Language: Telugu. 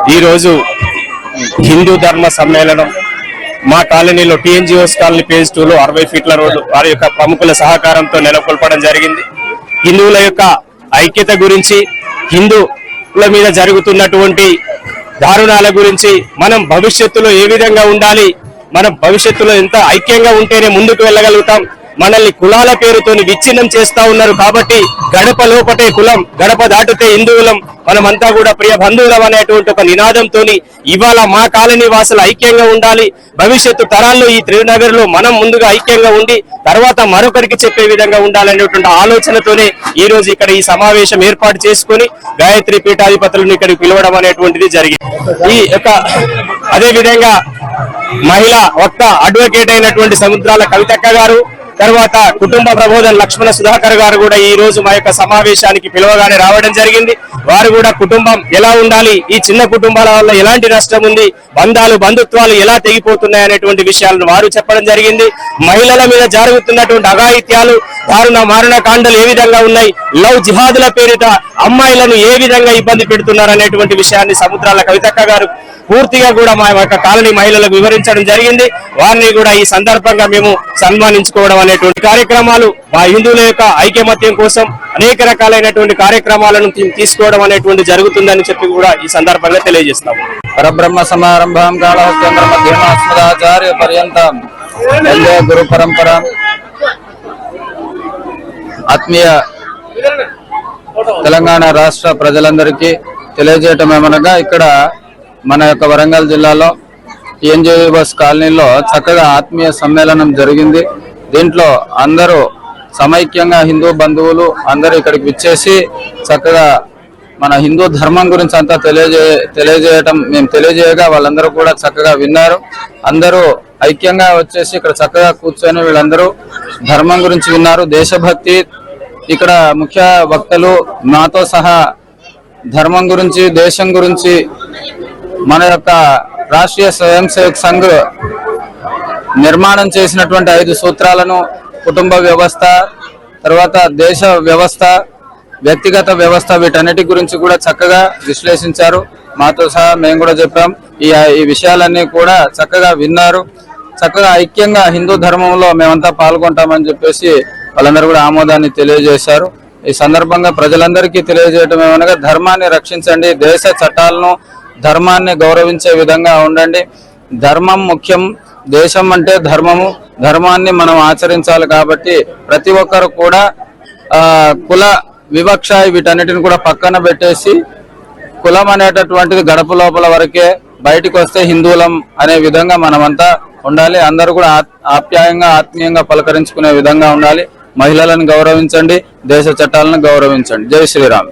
ఈరోజు హిందూ ధర్మ సమ్మేళనం మా కాలనీలో టీఎన్జిఓస్ కాలనీ పేజ్ 2లో 60 ఫీట్ల రోడ్డు వారి యొక్క ప్రముఖుల సహకారంతో నెలకొల్పడం జరిగింది. హిందువుల యొక్క ఐక్యత గురించి, హిందువుల మీద జరుగుతున్నటువంటి దారుణాల గురించి, మనం భవిష్యత్తులో ఏ విధంగా ఉండాలి, మనం భవిష్యత్తులో ఎంత ఐక్యంగా ఉంటేనే ముందుకు వెళ్ళగలుగుతాం. మనల్ని కులాల పేరుతోని విచ్ఛిన్నం చేస్తా ఉన్నారు. కాబట్టి గడప లోపటే కులం, గడప దాటితే హిందువులం, మనమంతా కూడా ప్రియ బంధువులం అనేటువంటి ఒక నినాదంతో ఇవాళ మా కాలనీ వాసులు ఐక్యంగా ఉండాలి. భవిష్యత్తు తరాల్లో ఈ త్రినగర్ లో మనం ముందుగా ఐక్యంగా ఉండి తర్వాత మరొకరికి చెప్పే విధంగా ఉండాలనేటువంటి ఆలోచనతోనే ఈ రోజు ఇక్కడ ఈ సమావేశం ఏర్పాటు చేసుకుని గాయత్రి పీఠాధిపతులను ఇక్కడికి పిలవడం అనేటువంటిది జరిగింది. ఈ యొక్క అదే విధంగా మహిళా వక్త అడ్వకేట్ అయినటువంటి సముద్రాల కవితక్క గారు, తర్వాత కుటుంబ ప్రబోధన లక్ష్మణ సుధాకర్ గారు కూడా ఈ రోజు మా యొక్క సమావేశానికి పిలవగానే రావడం జరిగింది. వారు కూడా కుటుంబం ఎలా ఉండాలి, ఈ చిన్న కుటుంబాల వల్ల ఎలాంటి నష్టం ఉంది, బంధుత్వాలు ఎలా తెగిపోతున్నాయి అనేటువంటి విషయాలను వారు చెప్పడం జరిగింది. మహిళల మీద జరుగుతున్నటువంటి అఘాయిత్యాలు, దారుణ మారణ కాండలు ఏ విధంగా ఉన్నాయి, లవ్ జిహాదుల పేరిట అమ్మాయిలను ఏ విధంగా ఇబ్బంది పెడుతున్నారు అనేటువంటి విషయాన్ని సముద్రాల కవితక్క గారు పూర్తిగా కూడా మా యొక్క కాలనీ మహిళలకు వివరించడం జరిగింది. వారిని కూడా ఈ సందర్భంగా మేము సన్మానించుకోవడం అనేటువంటి కార్యక్రమాలు, మా హిందువుల యొక్క ఐకమత్యం కోసం అనేక రకాలైనటువంటి కార్యక్రమాలను తీసుకోవడం అనేటువంటి జరుగుతుందని చెప్పి కూడా ఈ సందర్భంగా తెలియజేస్తాం. పరబ్రహ్మ సమారంభం కాళహస్తంద్ర మధ్యమాస్మదాచార్య పర్యంతం వందే గురు పరంపర. ఆత్మీయ తెలంగాణ రాష్ట్ర ప్రజలందరికీ తెలియజేయటం ఏమనగా, ఇక్కడ మన యొక్క వరంగల్ జిల్లాలో టీఎన్జిఓస్ కాలనీలో చక్కగా ఆత్మీయ సమ్మేళనం జరిగింది. దీంట్లో అందరూ సమైక్యంగా హిందూ బంధువులు అందరూ ఇక్కడికి విచ్చేసి చక్కగా మన హిందూ ధర్మం గురించి అంతా తెలియజేయటం మేము తెలియజేయగా వాళ్ళందరూ కూడా చక్కగా విన్నారు. అందరూ ఐక్యంగా వచ్చేసి ఇక్కడ చక్కగా కూర్చొని వీళ్ళందరూ ధర్మం గురించి విన్నారు. దేశభక్తి, ఇక్కడ ముఖ్య వక్తలు మాతో సహా ధర్మం గురించి, దేశం గురించి, మన యొక్క రాష్ట్రీయ స్వయం సేవక్ సంఘ్ నిర్మాణం చేసినటువంటి 5 సూత్రాలను, కుటుంబ వ్యవస్థ, తర్వాత దేశ వ్యవస్థ, వ్యక్తిగత వ్యవస్థ, వీటన్నిటి గురించి కూడా చక్కగా విశ్లేషించారు. మాతో సహా మేము కూడా చెప్పాం. ఈ విషయాలన్నీ కూడా చక్కగా విన్నారు. చక్కగా ఐక్యంగా హిందూ ధర్మంలో మేమంతా పాల్గొంటామని చెప్పేసి వాళ్ళందరూ కూడా ఆమోదాన్ని తెలియజేశారు. ఈ సందర్భంగా ప్రజలందరికీ తెలియజేయడం ఏమనగా, ధర్మాన్ని రక్షించండి, దేశ చట్టాలను, ధర్మాన్ని గౌరవించే విధంగా ఉండండి. ధర్మం ముఖ్యం, దేశం అంటే ధర్మము, ధర్మాన్ని మనం ఆచరించాలి. కాబట్టి ప్రతి ఒక్కరు కూడా కుల వివక్ష వీటన్నిటిని కూడా పక్కన పెట్టేసి, కులం అనేటటువంటిది గడప లోపల వరకే, బయటికి వస్తే హిందువులం అనే విధంగా మనమంతా ఉండాలి. అందరూ కూడా ఆప్యాయంగా ఆత్మీయంగా పలకరించుకునే విధంగా ఉండాలి. మహిళలను గౌరవించండి, దేశ చట్టాలను గౌరవించండి. జై శ్రీరామ్.